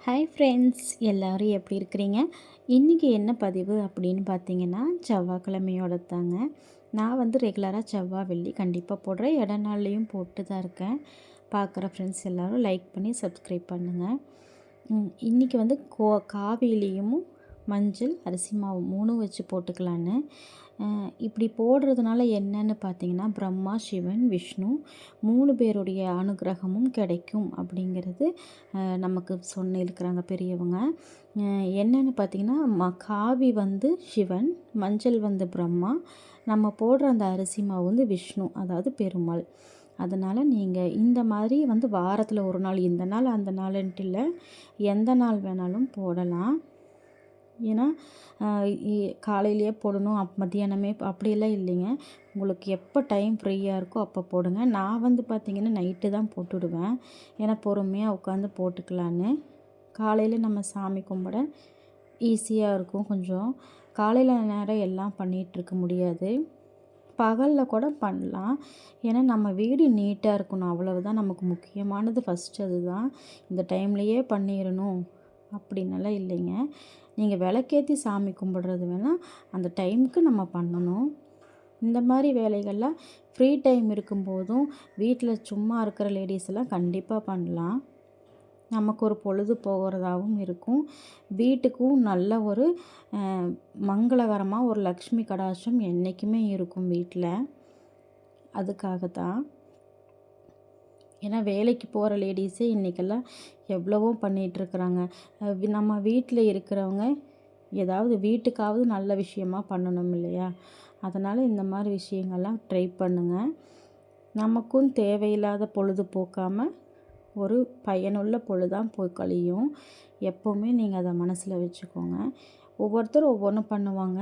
Hi friends, எல்லோரும் எப்படி இருக்கிறீங்க? இன்றைக்கி என்ன பதிவு அப்படின்னு பார்த்தீங்கன்னா, செவ்வாய்க்கிழமையோட தாங்க. நான் ரெகுலராக செவ்வாய் வெள்ளி கண்டிப்பாக போடுறேன். இட நாள்லேயும் போட்டு தான் இருக்கேன். பார்க்குற ஃப்ரெண்ட்ஸ் எல்லோரும் லைக் பண்ணி சப்ஸ்கிரைப் பண்ணுங்கள். இன்றைக்கி காவிலையும் மஞ்சள் அரிசி மாவு 3 வச்சு போட்டுக்கலான்னு. இப்படி போடுறதுனால என்னன்னு பார்த்தீங்கன்னா, பிரம்மா, சிவன், விஷ்ணு 3 பேருடைய அனுகிரகமும் கிடைக்கும் அப்படிங்கிறது நமக்கு இருக்கிறாங்க பெரியவங்க. என்னென்னு பார்த்தீங்கன்னா, காவி சிவன், மஞ்சள் பிரம்மா, நம்ம போடுற அந்த அரிசி மாவு விஷ்ணு, அதாவது பெருமாள். அதனால் நீங்கள் இந்த மாதிரி வாரத்தில் ஒரு நாள், இந்த நாள் அந்த நாளுன்ட்டு இல்லை, எந்த நாள் வேணாலும் போடலாம். ஏன்னா காலையிலேயே போடணும், மத்தியானமே அப்படியெல்லாம் இல்லைங்க. உங்களுக்கு எப்போ டைம் ஃப்ரீயாக இருக்கோ அப்போ போடுங்க. நான் பார்த்திங்கன்னா நைட்டு தான் போட்டுவிடுவேன். ஏன்னா பொறுமையாக உட்காந்து போட்டுக்கலான்னு. காலையில் நம்ம சாமி கும்பிட ஈஸியாக இருக்கும். கொஞ்சம் காலையில் நேரம் எல்லாம் பண்ணிகிட்ருக்க முடியாது. பகலில் கூட பண்ணலாம். ஏன்னா நம்ம வீடு நீட்டாக இருக்கணும், அவ்வளவுதான் நமக்கு முக்கியமானது. ஃபஸ்ட்டு அதுதான். இந்த டைம்லையே பண்ணிடணும் அப்படின்னெல்லாம் இல்லைங்க. நீங்கள் விளக்கேற்றி சாமி கும்பிட்றது வேணால் அந்த டைமுக்கு நம்ம பண்ணணும். இந்த மாதிரி வேலைகள்லாம் ஃப்ரீ டைம் இருக்கும்போதும் வீட்டில் சும்மா இருக்கிற லேடிஸ் எல்லாம் கண்டிப்பாக பண்ணலாம். நமக்கு ஒரு பொழுது போகிறதாகவும் இருக்கும். வீட்டுக்கும் நல்ல ஒரு மங்களகரமாக ஒரு லக்ஷ்மி கடாட்சம் என்றைக்குமே இருக்கும் வீட்டில். அதுக்காகத்தான். ஏன்னா வேலைக்கு போகிற லேடிஸே இன்றைக்கெல்லாம் எவ்வளவோ பண்ணிகிட்ருக்குறாங்க. நம்ம வீட்டில் இருக்கிறவங்க ஏதாவது வீட்டுக்காவது நல்ல விஷயமாக பண்ணணும் இல்லையா? அதனால் இந்த மாதிரி விஷயங்கள்லாம் ட்ரை பண்ணுங்கள். நமக்கும் தேவையில்லாத பொழுது போக்காமல் ஒரு பயனுள்ள பொழுதான் போய் கழியும். எப்போவுமே நீங்கள் அதை மனசில் வச்சுக்கோங்க. ஒவ்வொருத்தரும் ஒவ்வொன்றும் பண்ணுவாங்க.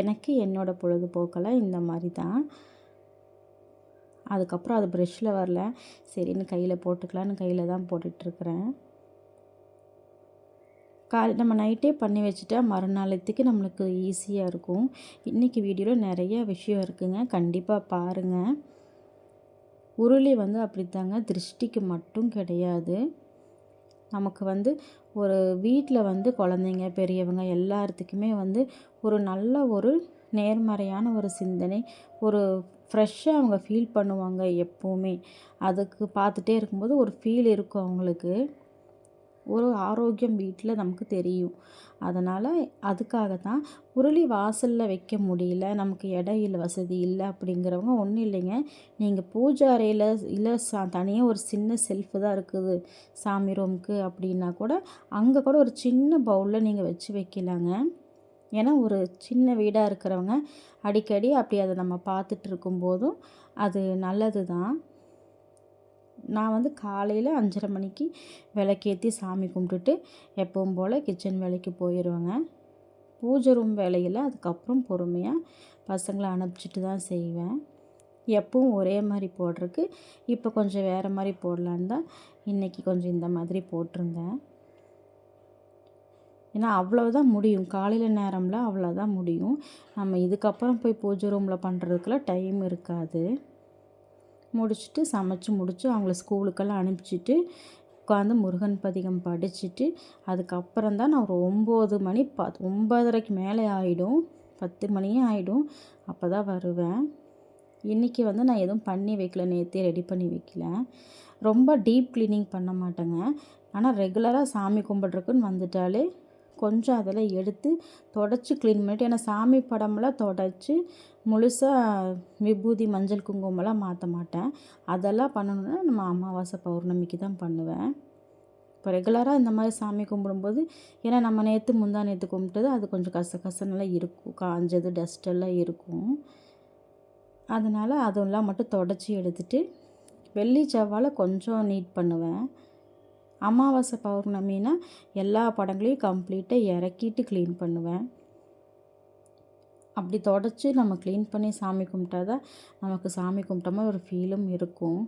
எனக்கு என்னோடய பொழுதுபோக்கெல்லாம் இந்த மாதிரி தான். அதுக்கப்புறம் அது ப்ரெஷ்ஷில் வரல, சரின்னு கையில் போட்டுக்கலான்னு கையில் தான் போட்டுட்ருக்குறேன். நம்ம நைட்டே பண்ணி வச்சுட்டா மறுநாளத்துக்கு நம்மளுக்கு ஈஸியாக இருக்கும். இன்றைக்கி வீடியோவில் நிறைய விஷயம் இருக்குங்க, கண்டிப்பாக பாருங்கள். உருளி அப்படித்தாங்க, திருஷ்டிக்கு மட்டும் கிடையாது. நமக்கு ஒரு வீட்டில் குழந்தைங்க, பெரியவங்க எல்லாத்துக்குமே ஒரு நல்ல ஒரு நேர்மறையான ஒரு சிந்தனை, ஒரு ஃப்ரெஷ்ஷாக அவங்க ஃபீல் பண்ணுவாங்க எப்போவுமே. அதுக்கு பார்த்துட்டே இருக்கும்போது ஒரு ஃபீல் இருக்கும் அவங்களுக்கு. ஒரு ஆரோக்கியம் வீட்டில் நமக்கு தெரியும். அதனால் அதுக்காக தான். உருளி வாசலில் வைக்க முடியல, நமக்கு இடம் வசதி இல்லை அப்படிங்கிறவங்க ஒன்றும் இல்லைங்க. நீங்கள் பூஜை அறையில் இல்லை தனியாக ஒரு சின்ன செல்ஃபு தான் இருக்குது சாமி ரூமுக்கு அப்படின்னா கூட, அங்கே கூட ஒரு சின்ன பவுலில் நீங்கள் வச்சு வைக்கலாங்க. ஏன்னா ஒரு சின்ன வீடாக இருக்கிறவங்க அடிக்கடி அப்படி அதை நம்ம பார்த்துட்டு இருக்கும்போதும் அது நல்லது தான். நான் காலையில் 5:30 மணிக்கு விளக்கேற்றி சாமி கும்பிட்டுட்டு எப்பவும் போல் கிச்சன் வேலைக்கு போயிடுவேங்க. பூஜை ரூம் வேலையில் அதுக்கப்புறம் பொறுமையாக பசங்களை அனுப்பிச்சிட்டு தான் செய்வேன். எப்பவும் ஒரே மாதிரி போடுறதுக்கு இப்போ கொஞ்சம் வேறு மாதிரி போடலான்னு தான் இன்றைக்கி கொஞ்சம் இந்த மாதிரி போட்டிருந்தேன். ஏன்னா அவ்வளோதான் முடியும், காலையில் நேரம்லாம் அவ்வளோதான் முடியும். நம்ம இதுக்கப்புறம் போய் பூஜை ரூமில் பண்ணுறதுக்கெல்லாம் டைம் இருக்காது. முடிச்சுட்டு சமைச்சு முடித்து அவங்கள ஸ்கூலுக்கெல்லாம் அனுப்பிச்சிட்டு உட்காந்து முருகன் பதிகம் படிச்சுட்டு அதுக்கப்புறம் தான் நான் ஒரு 9 மணி 9:30க்கு மேலே ஆகிடும், 10 மணியே ஆகிடும், அப்போ தான் வருவேன். இன்றைக்கி நான் எதுவும் பண்ணி வைக்கல, நேற்றே ரெடி பண்ணி வைக்கல. ரொம்ப டீப் க்ளீனிங் பண்ண மாட்டேங்க. ஆனால் ரெகுலராக சாமி கும்பிட்றக்குன்னு வந்துட்டாலே கொஞ்சம் அதெல்லாம் எடுத்து தொடச்சி க்ளீன் பண்ணிவிட்டு, ஏன்னா சாமி படமெல்லாம் தொடச்சி முழுசாக விபூதி மஞ்சள் குங்குமம்லாம் மாற்ற மாட்டேன். அதெல்லாம் பண்ணணுன்னா நம்ம அமாவாசை பௌர்ணமிக்கு தான் பண்ணுவேன். இப்போ ரெகுலராக இந்த மாதிரி சாமி கும்பிடும்போது, ஏன்னா நம்ம முந்தா நேற்று கும்பிட்டது அது கொஞ்சம் கசகசன்னெல்லாம் இருக்கும், காஞ்சது டஸ்ட்டெல்லாம் இருக்கும். அதனால் அதெல்லாம் மட்டும் தொடச்சி எடுத்துகிட்டு வெள்ளி செவ்வாயில் கொஞ்சம் நீட் பண்ணுவேன். அமாவாசை பௌர்ணமின்னா எல்லா படங்களையும் கம்ப்ளீட்டாக இறக்கிட்டு க்ளீன் பண்ணுவேன். அப்படி தொடச்சி நம்ம க்ளீன் பண்ணி சாமி கும்பிட்டா தான் நமக்கு சாமி கும்பிட்ட மாதிரி ஒரு ஃபீலும் இருக்கும்.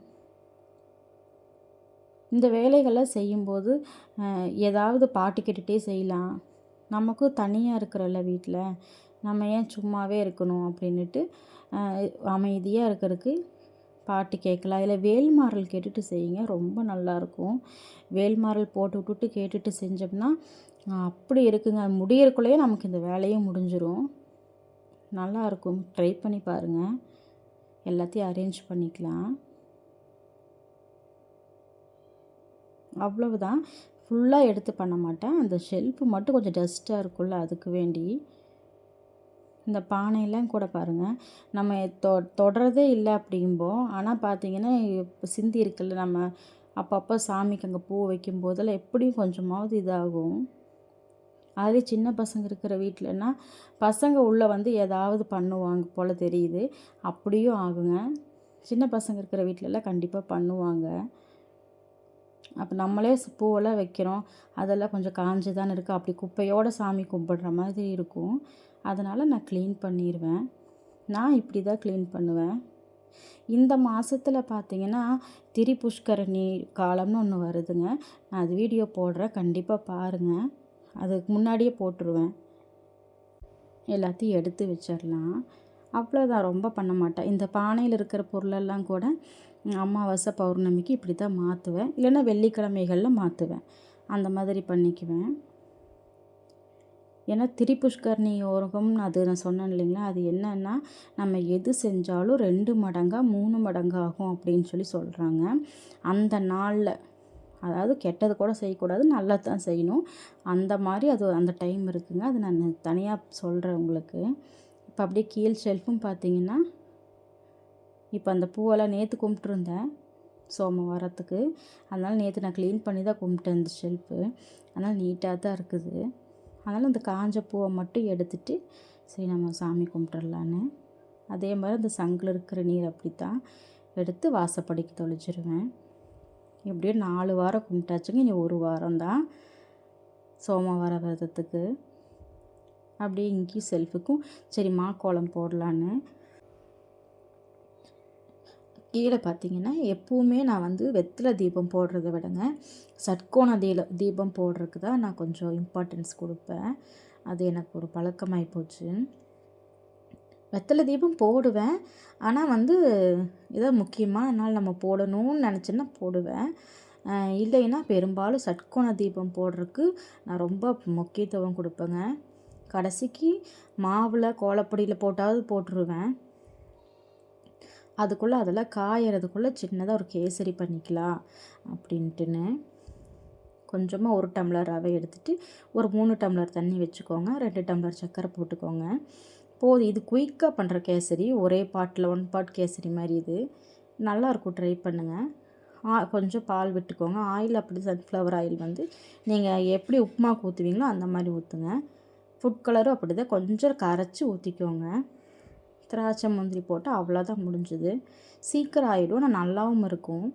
இந்த வேலைகளை செய்யும்போது ஏதாவது பாட்டு கேட்டுகிட்டே செய்யலாம். நமக்கும் தனியாக இருக்கிறல்ல வீட்டில், நம்ம ஏன் சும்மாவே இருக்கணும் அப்படின்ட்டு அமைதியாக இருக்கிறதுக்கு பாட்டு கேட்கலாம். இல்லை வேல்மாறல் கேட்டுட்டு செய்யுங்க, ரொம்ப நல்லாயிருக்கும். வேல்மாறல் போட்டு விட்டுட்டு கேட்டுட்டு செஞ்சோம்னா அப்படி இருக்குங்க. முடியறக்குள்ளேயே நமக்கு இந்த வேலையும் முடிஞ்சிடும். நல்லாயிருக்கும். ட்ரை பண்ணி பாருங்கள். எல்லாத்தையும் அரேஞ்ச் பண்ணிக்கலாம். அவ்வளவுதான். ஃபுல்லாக எடுத்து பண்ண மாட்டேன். அந்த ஷெல்ஃபு மட்டும் கொஞ்சம் டஸ்ட்டாக இருக்கும்ல, அதுக்கு வேண்டி. இந்த பானையெல்லாம் கூட பாருங்கள், நம்ம தொடுறதே இல்லை அப்படிம்போம். ஆனால் பார்த்தீங்கன்னா சிந்தி இருக்குல்ல, நம்ம அப்பப்போ சாமிக்கு அங்கே பூ வைக்கும் போதெல்லாம் எப்படியும் கொஞ்சமாவது இதாகும். அதே சின்ன பசங்க இருக்கிற வீட்டிலனா பசங்க உள்ளே வந்து ஏதாவது பண்ணுவாங்க போல் தெரியுது. அப்படியும் ஆகுங்க. சின்ன பசங்க இருக்கிற வீட்டிலலாம் கண்டிப்பாக பண்ணுவாங்க. அப்போ நம்மளே பூவெல்லாம் வைக்கிறோம், அதெல்லாம் கொஞ்சம் காஞ்சு தானே இருக்குது. அப்படி குப்பையோடு சாமி கும்பிடுற மாதிரி இருக்கும். அதனால் நான் க்ளீன் பண்ணிடுவேன். நான் இப்படி தான் க்ளீன் பண்ணுவேன். இந்த மாதத்தில் பார்த்திங்கன்னா திரிபுஷ்கரணி காலம்னு ஒன்று வருதுங்க. நான் அது வீடியோ போடுறேன், கண்டிப்பாக பாருங்கள். அதுக்கு முன்னாடியே போட்டுருவேன். எல்லாத்தையும் எடுத்து வச்சிடலாம். அவ்வளோதான், ரொம்ப பண்ண மாட்டேன். இந்த பானையில் இருக்கிற பொருளெல்லாம் கூட அமாவாசை பௌர்ணமிக்கு இப்படி தான் மாற்றுவேன். இல்லைன்னா வெள்ளிக்கிழமைகளில் மாற்றுவேன். அந்த மாதிரி பண்ணிக்குவேன். ஏன்னா திரிபுஷ்கரணி யோகம்னு அது நான் சொன்னேன் இல்லைங்களா, அது என்னன்னா நம்ம எது செஞ்சாலும் 2 மடங்காக 3 மடங்கு ஆகும் அப்படின்னு சொல்லி சொல்கிறாங்க. அந்த நாளில், அதாவது கெட்டது கூட செய்யக்கூடாது, நல்லது தான் செய்யணும். அந்த மாதிரி அது அந்த டைம் இருக்குங்க. அது நான் தனியாக சொல்கிறேன் உங்களுக்கு. இப்போ அப்படியே கீழ் ஷெல்ஃபும் பார்த்தீங்கன்னா, இப்போ அந்த பூவெல்லாம் நேற்று கும்பிட்டுருந்தேன் சோமவாரத்துக்கு. அதனால் நேற்று நான் க்ளீன் பண்ணி தான் கும்பிட்டேன் இந்த ஷெல்ஃபு. அதனால் நீட்டாக தான் இருக்குது. அதனால் அந்த காஞ்ச பூவை மட்டும் எடுத்துகிட்டு சரி நம்ம சாமி கும்பிட்டுடலான்னு. அதே மாதிரி அந்த சங்கில் இருக்கிற நீர் அப்படி தான் எடுத்து வாசப்படிக்கு தொளிச்சிருவேன். எப்படியோ 4 வாரம் கும்பிட்டாச்சுங்க. இனி 1 வாரம் தான் சோமவார விரதத்துக்கு. அப்படியே இங்கேயும் செல்ஃபுக்கும் சரி கோலம் போடலான்னு. கீழே பார்த்திங்கன்னா எப்போவுமே நான் வந்து வெத்தலை தீபம் போடுறத விடங்க சட்கோண தீபம் போடுறதுக்கு தான் நான் கொஞ்சம் இம்பார்ட்டன்ஸ் கொடுப்பேன். அது எனக்கு ஒரு பழக்கமாகி போச்சு. வெத்தலை தீபம் போடுவேன், ஆனால் வந்து ஏதோ முக்கியமாக அதனால் நம்ம போடணும்னு நினச்சேன்னா போடுவேன். இல்லைன்னா பெரும்பாலும் சட்கோண தீபம் போடுறதுக்கு நான் ரொம்ப முக்கியத்துவம் கொடுப்பேங்க. கடைசிக்கு மாவில் கோலப்பொடியில் போட்டாவது போட்டுருவேன். அதுக்குள்ளே அதெல்லாம் காயறதுக்குள்ளே சின்னதாக ஒரு கேசரி பண்ணிக்கலாம் அப்படின்ட்டுன்னு கொஞ்சமாக 1 டம்ளர் ரவை எடுத்துகிட்டு ஒரு 3 டம்ளர் தண்ணி வச்சுக்கோங்க. 2 டம்ளர் சர்க்கரை போட்டுக்கோங்க. போதும். இது குயிக்காக பண்ணுற கேசரி, ஒரே பாட்டில் 1 பாட் கேசரி மாதிரி. இது நல்லாயிருக்கும், ட்ரை பண்ணுங்கள். கொஞ்சம் பால் விட்டுக்கோங்க. ஆயில் அப்படி சன்ஃப்ளவர் ஆயில் வந்து நீங்கள் எப்படி உப்புமாவுக்கு ஊற்றுவீங்களோ அந்த மாதிரி ஊற்றுங்க. ஃபுட் கலரும் அப்படி தான் கொஞ்சம் கரைச்சி ஊற்றிக்கோங்க. திராட்சை முந்திரி போட்டு அவ்வளோதான் முடிஞ்சுது. சீக்கிரம் ஆகிடும், ஆனால் நல்லாவும் இருக்கும்.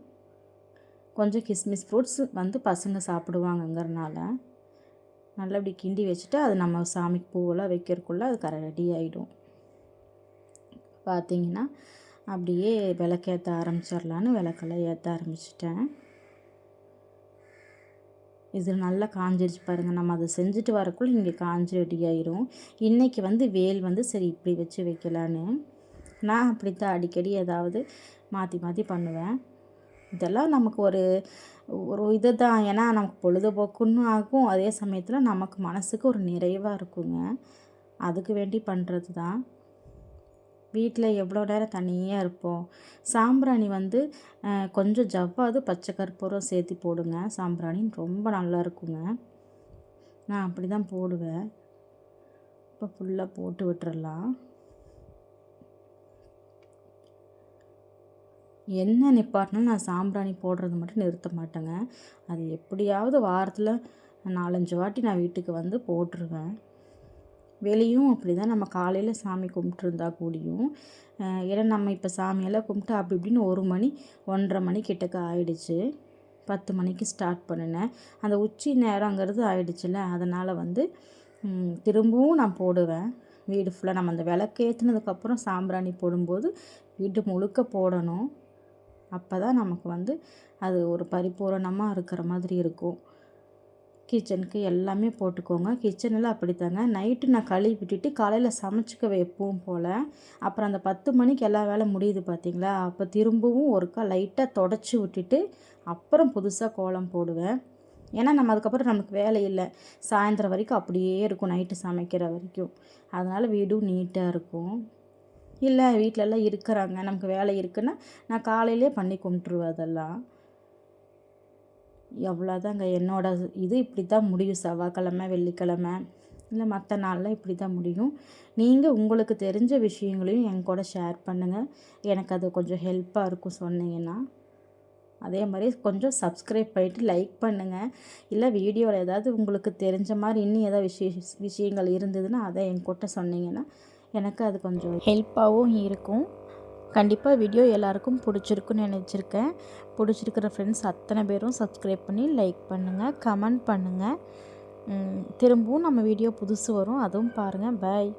கொஞ்சம் கிஸ்மிஸ் ஃப்ரூட்ஸ் வந்து பசங்க சாப்பிடுவாங்கங்கிறனால நல்லா இப்படி கிண்டி வச்சுட்டு அது நம்ம சாமிக்கு பூவெல்லாம் வைக்கிறதுக்குள்ளே அது ரெடி ஆகிடும். பார்த்திங்கன்னா அப்படியே விளக்கேற்ற ஆரம்பிச்சிடலான்னு விளக்கெல்லாம் ஏற்ற ஆரம்பிச்சிட்டேன். இது நல்லா காஞ்சிருச்சு பாருங்கள். நம்ம அதை செஞ்சுட்டு வரக்குள்ளே இங்கே காஞ்சி ரெடி ஆயிரும். இன்றைக்கி வந்து வேல் வந்து சரி இப்படி வச்சு வைக்கலான்னு நான் அப்படி தான் அடிக்கடி ஏதாவது மாற்றி மாற்றி பண்ணுவேன். இதெல்லாம் நமக்கு ஒரு இது தான். ஏன்னா நமக்கு பொழுதுபோக்குன்னு ஆகும், அதே சமயத்தில் நமக்கு மனசுக்கு ஒரு நிறைவாக இருக்குங்க. அதுக்கு வேண்டி பண்ணுறது தான். வீட்டில் எவ்வளோ நேரம் தனியாக இருப்போம். சாம்பிராணி வந்து கொஞ்சம் ஜவ்வாது பச்சை கற்பூரம் சேர்த்து போடுங்க. சாம்பிராணி ரொம்ப நல்லா இருக்குங்க. நான் அப்படி தான் போடுவேன். இப்போ ஃபுல்லாக போட்டு விட்டுறலாம். என்ன நிப்பாட்டினாலும் நான் சாம்பிராணி போடுறது மட்டும் நிறுத்த மாட்டேங்க. அது எப்படியாவது வாரத்தில் 4-5 வாட்டி நான் வீட்டுக்கு வந்து போட்டுருவேன். வெளியும் அப்படி தான். நம்ம காலையில் சாமி கும்பிட்டுருந்தா கூடியும், ஏன்னா நம்ம இப்போ சாமியெல்லாம் கும்பிட்டு அப்படி இப்படின்னு 1 மணி 1:30 மணி கிட்டக்க ஆயிடுச்சு. 10 மணிக்கு ஸ்டார்ட் பண்ணினேன். அந்த உச்சி நேரங்கிறது ஆயிடுச்சுல்ல, அதனால் வந்து திரும்பவும் நான் போடுவேன். வீடு ஃபுல்லாக நம்ம அந்த விளக்கு ஏற்றுனதுக்கப்புறம் சாம்பிராணி போடும்போது வீடு முழுக்க போடணும். அப்போ தான் நமக்கு வந்து அது ஒரு பரிபூரணமாக இருக்கிற மாதிரி இருக்கும். கிச்சனுக்கு எல்லாமே போட்டுக்கோங்க. கிச்சனெல்லாம் அப்படித்தாங்க. நைட்டு நான் கழுவி விட்டுட்டு காலையில் சமைச்சிக்குவேன் எப்பவும் போல். அப்புறம் அந்த 10 மணிக்கு எல்லா வேலை முடியுது பார்த்தீங்களா, அப்போ திரும்பவும் ஒருக்கா லைட்டாக தொடச்சி விட்டுட்டு அப்புறம் புதுசாக கோலம் போடுவேன். ஏன்னா நம்ம அதுக்கப்புறம் நமக்கு வேலை இல்லை, சாயந்தரம் வரைக்கும் அப்படியே இருக்கும், நைட்டு சமைக்கிற வரைக்கும். அதனால் வீடும் நீட்டாக இருக்கும். இல்லை வீட்டிலலாம் இருக்கிறாங்க, நமக்கு வேலை இருக்குன்னா நான் காலையிலே பண்ணி கும்பிட்டுருவேன் அதெல்லாம். எவ்வளோதாங்க என்னோட இது இப்படி தான் முடியும். செவ்வாய்க்கிழமை, வெள்ளிக்கிழமை இல்லை மற்ற நாளில் இப்படி தான் முடியும். நீங்கள் உங்களுக்கு தெரிஞ்ச விஷயங்களையும் என் கூட ஷேர் பண்ணுங்கள். எனக்கு அது கொஞ்சம் ஹெல்ப்பாக இருக்கும் சொன்னீங்கன்னா. அதே மாதிரி கொஞ்சம் சப்ஸ்கிரைப் பண்ணிவிட்டு லைக் பண்ணுங்கள். இல்லை வீடியோவில் ஏதாவது உங்களுக்கு தெரிஞ்ச மாதிரி இன்னும் ஏதாவது விஷயங்கள் இருந்ததுன்னா அதை என்கிட்ட சொன்னீங்கன்னா எனக்கு அது கொஞ்சம் ஹெல்ப்பாகவும் இருக்கும். கண்டிப்பாக வீடியோ எல்லாருக்கும் பிடிச்சிருக்குன்னு நினச்சிருக்கேன். பிடிச்சிருக்கிற ஃப்ரெண்ட்ஸ் அத்தனை பேரும் சப்ஸ்கிரைப் பண்ணி லைக் பண்ணுங்கள், கமெண்ட் பண்ணுங்கள். திரும்பவும் நம்ம வீடியோ புதுசு வரும், அதுவும் பாருங்கள். பாய்.